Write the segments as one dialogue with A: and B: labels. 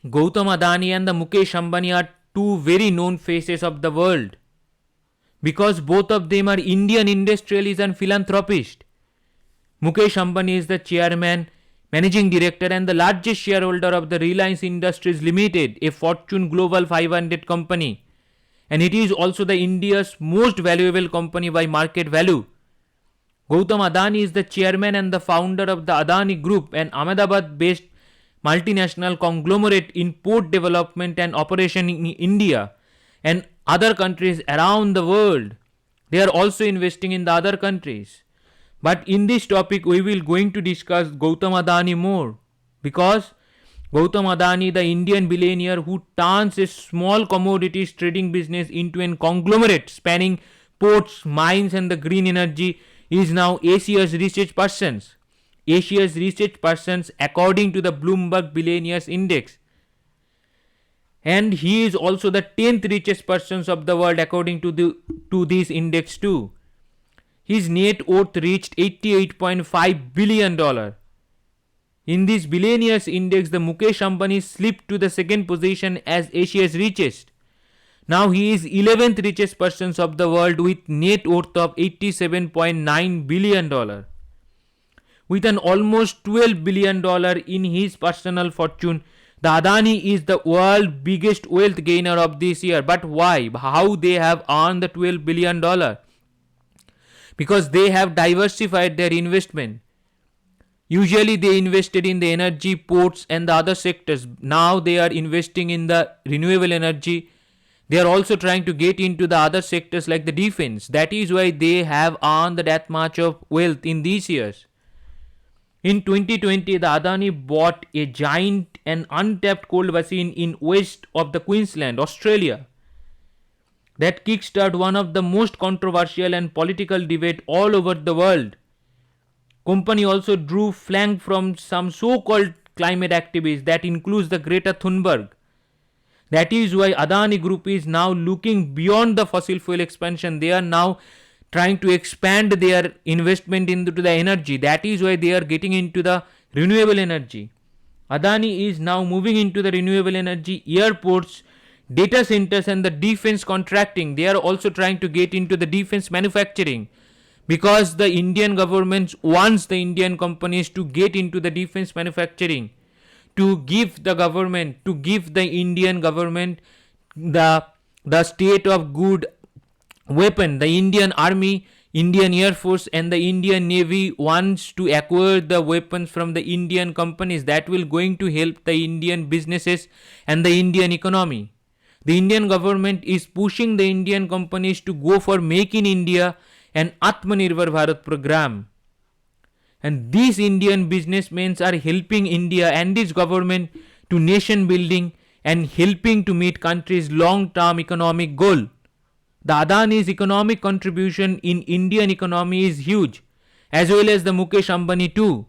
A: Gautam Adani and the Mukesh Ambani are two very known faces of the world because both of them are Indian industrialists and philanthropists. Mukesh Ambani is the chairman, managing director and the largest shareholder of the Reliance Industries Limited, a Fortune Global 500 company. And it is also the India's most valuable company by market value. Gautam Adani is the chairman and the founder of the Adani Group, an Ahmedabad-based multinational conglomerate in port development and operation in India and other countries around the world. They are also investing in the other countries. But in this topic, we will going to discuss Gautam Adani more because Gautam Adani, the Indian billionaire who turns a small commodities trading business into a conglomerate spanning ports, mines and the green energy, is now Asia's richest persons. Asia's richest persons according to the Bloomberg Billionaires Index. And he is also the 10th richest persons of the world according to this index too. His net worth reached $88.5 billion. In this billionaires index, the Mukesh Ambani slipped to the second position as Asia's richest. Now he is 11th richest persons of the world with net worth of $87.9 billion. With an almost $12 billion in his personal fortune, the Adani is the world's biggest wealth gainer of this year. But why? How they have earned the $12 billion? Because they have diversified their investment. Usually they invested in the energy, ports and the other sectors. Now they are investing in the renewable energy. They are also trying to get into the other sectors like the defense. That is why they have earned that much of wealth in these years. In 2020, the Adani bought a giant and untapped coal basin in west of the Queensland, Australia. That kickstarted one of the most controversial and political debate all over the world. Company also drew flank from some so-called climate activists that includes the Greta Thunberg. That is why Adani Group is now looking beyond the fossil fuel expansion. They are now trying to expand their investment into the energy. That is why they are getting into the renewable energy. Adani is now moving into the renewable energy, airports, data centers and the defense contracting. They are also trying to get into the defense manufacturing because the Indian government wants the Indian companies to get into the defense manufacturing, to give the Indian government the state of good weapon. The Indian Army, Indian Air Force and the Indian Navy wants to acquire the weapons from the Indian companies that will going to help the Indian businesses and the Indian economy. The Indian government is pushing the Indian companies to go for Make in India and Atmanirbhar Bharat program. And these Indian businessmen are helping India and its government to nation building and helping to meet country's long-term economic goal. The Adani's economic contribution in Indian economy is huge, as well as the Mukesh Ambani too.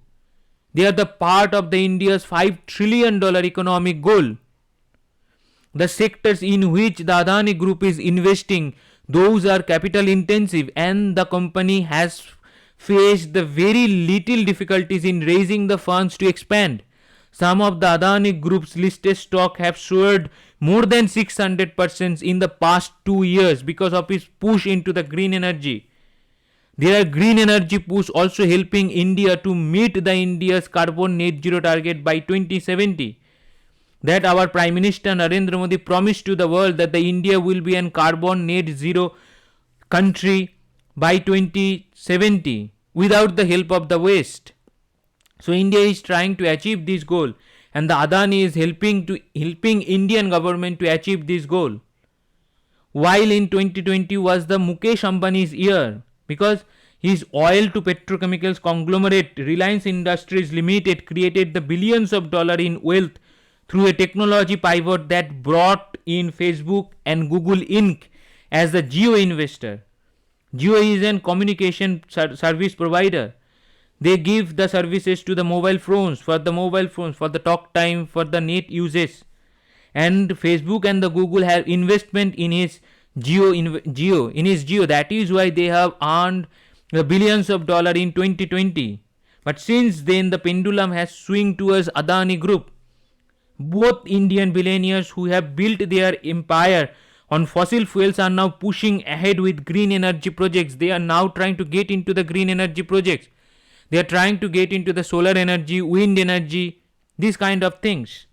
A: They are the part of the India's $5 trillion economic goal. The sectors in which the Adani Group is investing, those are capital intensive and the company has faced the very little difficulties in raising the funds to expand. Some of the Adani Group's listed stock have soared more than 600% in the past 2 years because of its push into the green energy. Their green energy push also helping India to meet the India's carbon net zero target by 2070. That our Prime Minister Narendra Modi promised to the world that the India will be a carbon net zero country by 2070 without the help of the West. So India is trying to achieve this goal and the Adani is helping Indian government to achieve this goal. While in 2020 was the Mukesh Ambani's year because his oil to petrochemicals conglomerate Reliance Industries Limited created the billions of dollars in wealth through a technology pivot that brought in Facebook and Google Inc. as the Jio investor. Jio is a communication service provider. They give the services to the mobile phones, for the talk time, for the net uses. And Facebook and the Google have investment in his Jio. That is why they have earned the billions of dollars in 2020. But since then, the pendulum has swung towards Adani Group. Both Indian billionaires who have built their empire on fossil fuels are now pushing ahead with green energy projects. They are now trying to get into the green energy projects. They are trying to get into the solar energy, wind energy, these kind of things.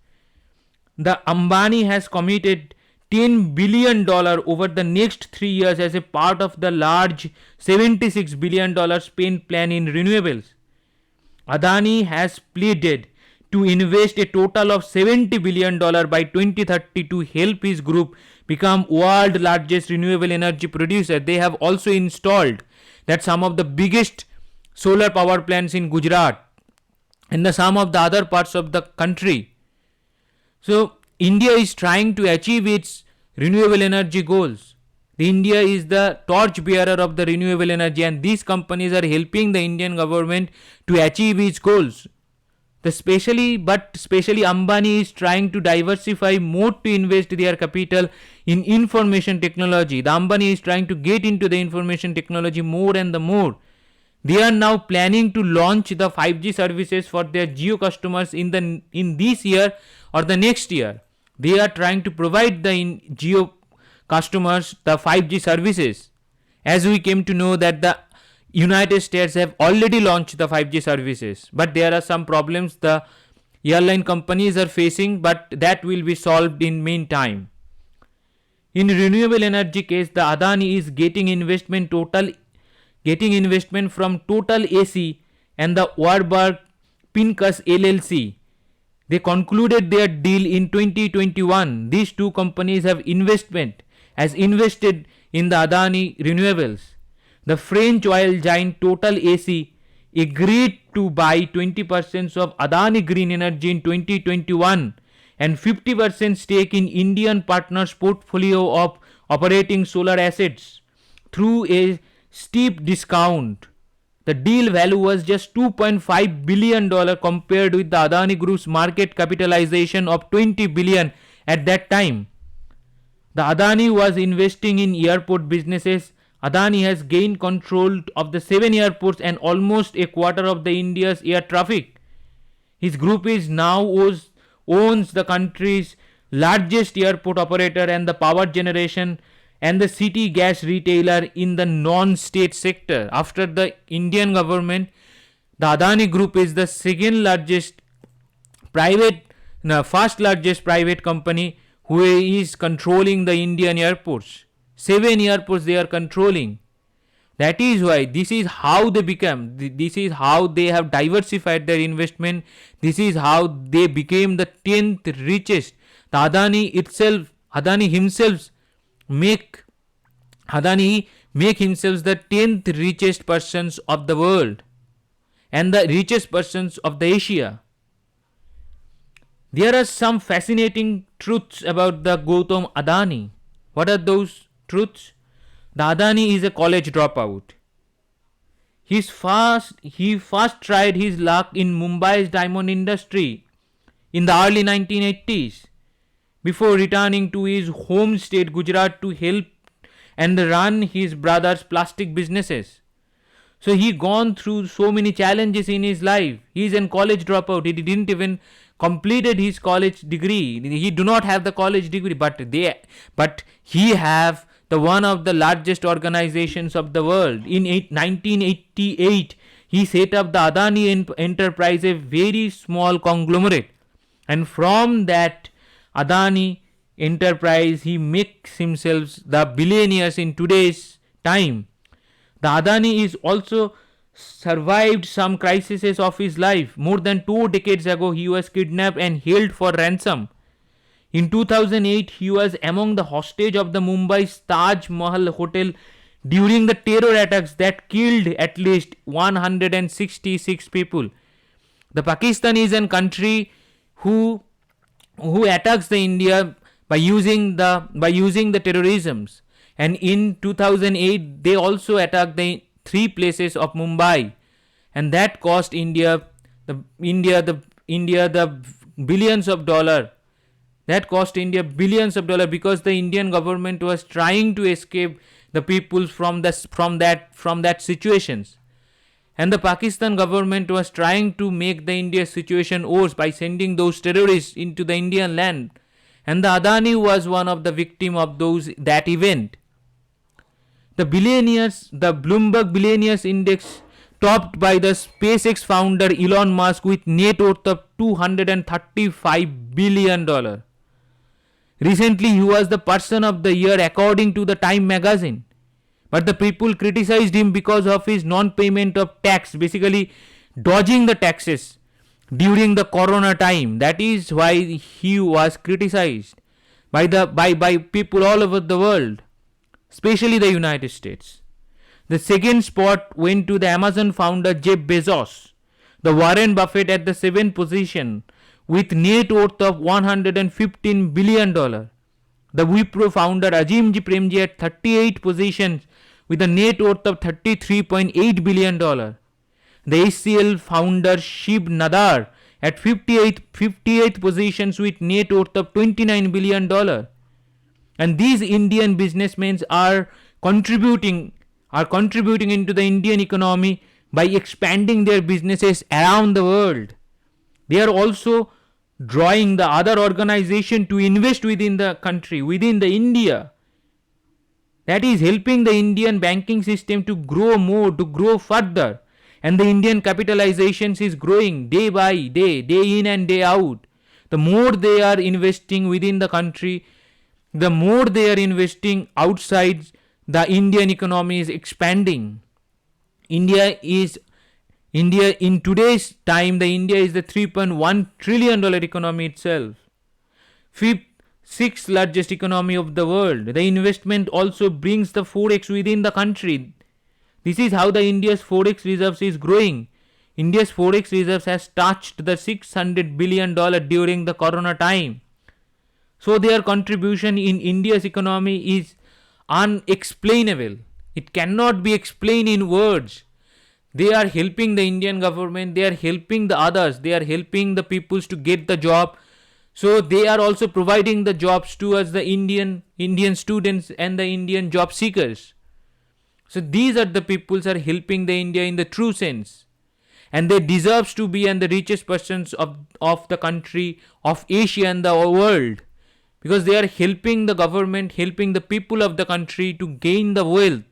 A: The Ambani has committed $10 billion over the next 3 years as a part of the large $76 billion spend plan in renewables. Adani has pleaded to invest a total of $70 billion by 2030 to help his group become world largest renewable energy producer. They have also installed that some of the biggest solar power plants in Gujarat and some of the other parts of the country. So India is trying to achieve its renewable energy goals. India is the torch bearer of the renewable energy, and these companies are helping the Indian government to achieve its goals. Especially Ambani is trying to diversify more to invest their capital in information technology. The Ambani is trying to get into the information technology more and the more. They are now planning to launch the 5G services for their Jio customers in this year or the next year. They are trying to provide the Jio customers the 5G services. As we came to know that the United States have already launched the 5G services, but there are some problems the airline companies are facing, but that will be solved in meantime. In renewable energy case, the Adani is getting investment from Total AC and the Warburg Pincus LLC. They concluded their deal in 2021. These two companies have invested in the Adani renewables. The French oil giant Total AC agreed to buy 20% of Adani Green Energy in 2021 and 50% stake in Indian partners' portfolio of operating solar assets through a steep discount. The deal value was just $2.5 billion compared with the Adani Group's market capitalization of $20 billion at that time. The Adani was investing in airport businesses. Adani has gained control of the 7 airports and almost a quarter of the India's air traffic. His group is now owns the country's largest airport operator and the power generation and the city gas retailer in the non-state sector. After the Indian government, the Adani Group is the first largest private company who is controlling the Indian airports. 7 airports they are controlling. That is why this is how they have diversified their investment. This is how they became the 10th richest. The Adani himself make himself the 10th richest persons of the world and the richest persons of the Asia. There are some fascinating truths about the Gautam Adani. What are those truths? The Adani is a college dropout. He first tried his luck in Mumbai's diamond industry in the early 1980s before returning to his home state Gujarat to help and run his brother's plastic businesses. So he gone through so many challenges in his life. He is a college dropout. He didn't even completed his college degree. He do not have the college degree, but he have the one of the largest organizations of the world. In 1988, he set up the Adani Enterprise, a very small conglomerate, and from that Adani Enterprise, he makes himself the billionaires in today's time. The Adani is also survived some crises of his life. More than 2 decades ago, he was kidnapped and held for ransom. In 2008, he was among the hostage of the Mumbai's Taj Mahal Hotel during the terror attacks that killed at least 166 people. The Pakistan is a country who attacks the India by using the terrorisms, and in 2008 they also attacked the 3 places of Mumbai, and that cost India the billions of dollars. That cost India billions of dollars because the Indian government was trying to escape the people from that situations. And the Pakistan government was trying to make the India situation worse by sending those terrorists into the Indian land. And the Adani was one of the victim of that event. The Bloomberg Billionaires Index topped by the SpaceX founder Elon Musk with net worth of $235 billion. Recently, he was the person of the year according to the Time magazine. But the people criticized him because of his non-payment of tax, basically dodging the taxes during the corona time. That is why he was criticized by people all over the world, especially the United States. The second spot went to the Amazon founder Jeff Bezos, the Warren Buffett at the 7th position with net worth of $115 billion. The Wipro founder Azimji Premji at 38th position with a net worth of $33.8 billion. The HCL founder Shiv Nadar at 58th positions with net worth of $29 billion. And these Indian businessmen are contributing into the Indian economy by expanding their businesses around the world. They are also drawing the other organization to invest within the country, within the India. That is helping the Indian banking system to grow more, to grow further. And the Indian capitalizations is growing day by day, day in and day out. The more they are investing within the country, the more they are investing outside, the Indian economy is expanding. India in today's time, the India is the $3.1 trillion economy itself. Sixth largest economy of the world. The investment also brings the forex within the country. This is how the India's forex reserves is growing. India's forex reserves has touched the $600 billion during the corona time. So their contribution in India's economy is unexplainable. It cannot be explained in words. They are helping the Indian government, they are helping the others, they are helping the peoples to get the job. So they are also providing the jobs towards the Indian students and the Indian job seekers. So these are the peoples are helping the India in the true sense. And they deserve to be the richest persons of the country, of Asia and the world. Because they are helping the government, helping the people of the country to gain the wealth.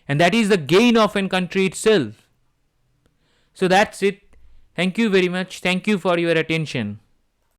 A: And that is the gain of a country itself. So that's it. Thank you very much. Thank you for your attention.